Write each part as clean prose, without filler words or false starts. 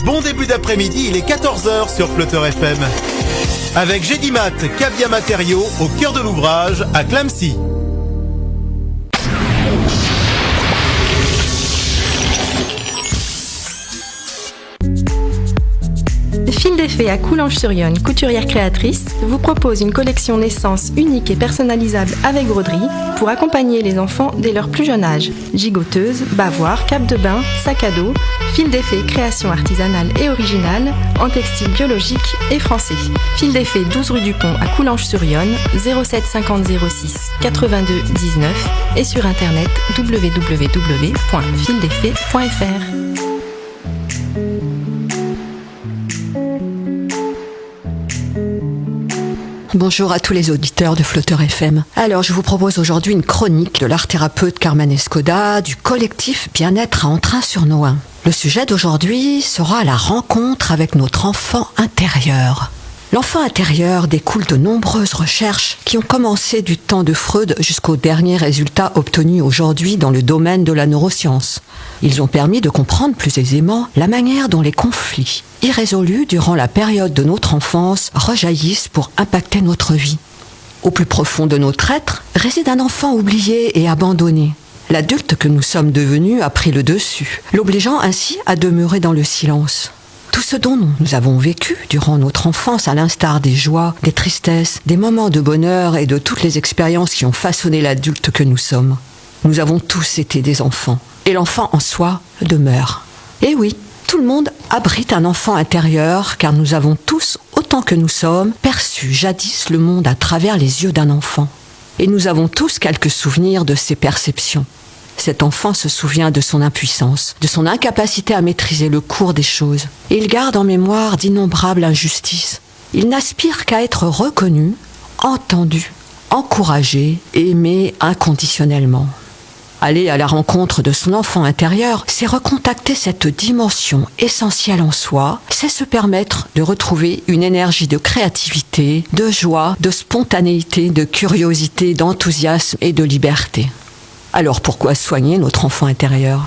Bon début d'après-midi, il est 14h sur Flutter FM. Avec Gédimat, Cabia Matériaux, au cœur de l'ouvrage, à Clamecy. Fil d'effet à Coulanges-sur-Yonne, couturière créatrice, vous propose une collection naissance unique et personnalisable avec broderie pour accompagner les enfants dès leur plus jeune âge. Gigoteuse, bavoir, cape de bain, sac à dos, fil d'effet création artisanale et originale en textile biologique et français. Fil d'effet 12 rue du Pont à Coulanges-sur-Yonne, 07 50 06 82 19 et sur internet www.fildeffet.fr. Bonjour à tous les auditeurs de Flutter FM. Alors, je vous propose aujourd'hui une chronique de l'art thérapeute Carmen Escoda du collectif Bien-être à Entrain-sur-Nohain. Le sujet d'aujourd'hui sera la rencontre avec notre enfant intérieur. L'enfant intérieur découle de nombreuses recherches qui ont commencé du temps de Freud jusqu'aux derniers résultats obtenus aujourd'hui dans le domaine de la neuroscience. Ils ont permis de comprendre plus aisément la manière dont les conflits irrésolus durant la période de notre enfance rejaillissent pour impacter notre vie. Au plus profond de notre être réside un enfant oublié et abandonné. L'adulte que nous sommes devenus a pris le dessus, l'obligeant ainsi à demeurer dans le silence. Tout ce dont nous avons vécu durant notre enfance, à l'instar des joies, des tristesses, des moments de bonheur et de toutes les expériences qui ont façonné l'adulte que nous sommes. Nous avons tous été des enfants, et l'enfant en soi demeure. Et oui, tout le monde abrite un enfant intérieur, car nous avons tous, autant que nous sommes, perçu jadis le monde à travers les yeux d'un enfant. Et nous avons tous quelques souvenirs de ces perceptions. Cet enfant se souvient de son impuissance, de son incapacité à maîtriser le cours des choses. Et il garde en mémoire d'innombrables injustices. Il n'aspire qu'à être reconnu, entendu, encouragé, aimé inconditionnellement. Aller à la rencontre de son enfant intérieur, c'est recontacter cette dimension essentielle en soi, c'est se permettre de retrouver une énergie de créativité, de joie, de spontanéité, de curiosité, d'enthousiasme et de liberté. Alors pourquoi soigner notre enfant intérieur ?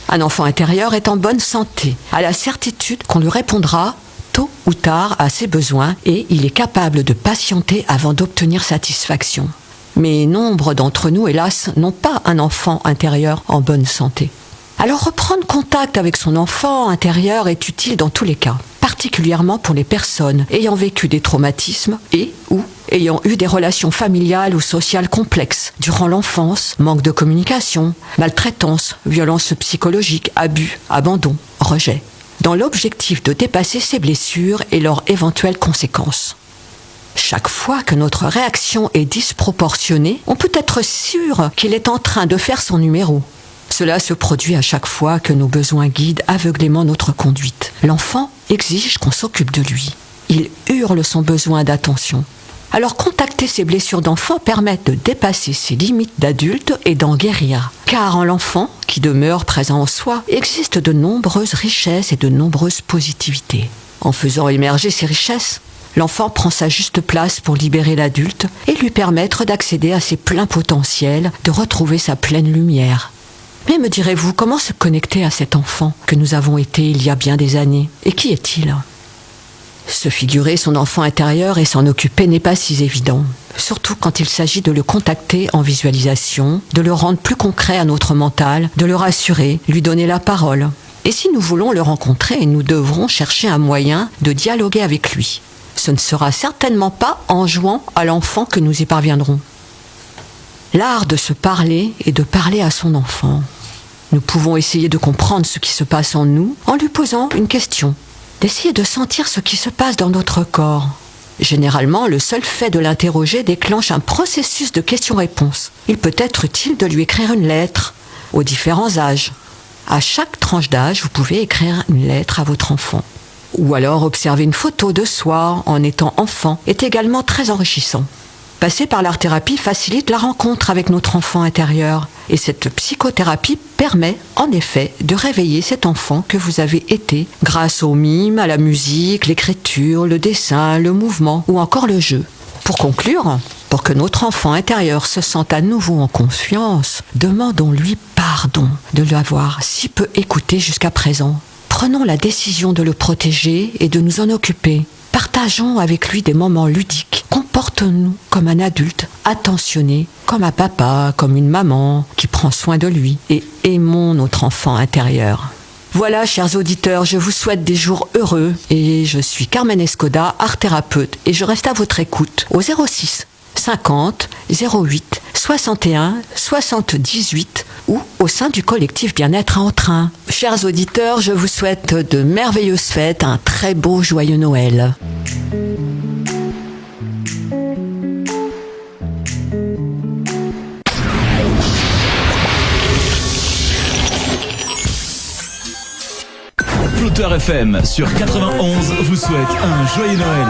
Un enfant intérieur est en bonne santé, a la certitude qu'on lui répondra tôt ou tard à ses besoins et il est capable de patienter avant d'obtenir satisfaction. Mais nombre d'entre nous, hélas, n'ont pas un enfant intérieur en bonne santé. Alors reprendre contact avec son enfant intérieur est utile dans tous les cas, particulièrement pour les personnes ayant vécu des traumatismes et ou ayant eu des relations familiales ou sociales complexes durant l'enfance, manque de communication, maltraitance, violence psychologique, abus, abandon, rejet, dans l'objectif de dépasser ces blessures et leurs éventuelles conséquences. Chaque fois que notre réaction est disproportionnée, on peut être sûr qu'il est en train de faire son numéro. Cela se produit à chaque fois que nos besoins guident aveuglément notre conduite. L'enfant exige qu'on s'occupe de lui. Il hurle son besoin d'attention. Alors contacter ces blessures d'enfant permet de dépasser ses limites d'adulte et d'en guérir. Car en l'enfant, qui demeure présent en soi, existe de nombreuses richesses et de nombreuses positivités. En faisant émerger ces richesses, l'enfant prend sa juste place pour libérer l'adulte et lui permettre d'accéder à ses pleins potentiels, de retrouver sa pleine lumière. Mais me direz-vous, comment se connecter à cet enfant que nous avons été il y a bien des années ? Et qui est-il ? Se figurer son enfant intérieur et s'en occuper n'est pas si évident, surtout quand il s'agit de le contacter en visualisation, de le rendre plus concret à notre mental, de le rassurer, lui donner la parole. Et si nous voulons le rencontrer, nous devrons chercher un moyen de dialoguer avec lui. Ce ne sera certainement pas en jouant à l'enfant que nous y parviendrons. L'art de se parler et de parler à son enfant. Nous pouvons essayer de comprendre ce qui se passe en nous en lui posant une question, d'essayer de sentir ce qui se passe dans notre corps. Généralement, le seul fait de l'interroger déclenche un processus de questions-réponses. Il peut être utile de lui écrire une lettre, aux différents âges. À chaque tranche d'âge, vous pouvez écrire une lettre à votre enfant. Ou alors observer une photo de soi en étant enfant est également très enrichissant. Passer par l'art-thérapie facilite la rencontre avec notre enfant intérieur. Et cette psychothérapie permet, en effet, de réveiller cet enfant que vous avez été grâce au mime, à la musique, l'écriture, le dessin, le mouvement ou encore le jeu. Pour conclure, pour que notre enfant intérieur se sente à nouveau en confiance, demandons-lui pardon de l'avoir si peu écouté jusqu'à présent. Prenons la décision de le protéger et de nous en occuper. Partageons avec lui des moments ludiques. Comportons-nous comme un adulte attentionné, comme un papa, comme une maman qui prend soin de lui. Et aimons notre enfant intérieur. Voilà, chers auditeurs, je vous souhaite des jours heureux. Et je suis Carmen Escoda, art thérapeute. Et je reste à votre écoute au 06 50 08 61 78 ou au sein du collectif Bien-être à Entrain. Chers auditeurs, je vous souhaite de merveilleuses fêtes, un très beau joyeux Noël. Flotteur FM sur 91 vous souhaite un joyeux Noël.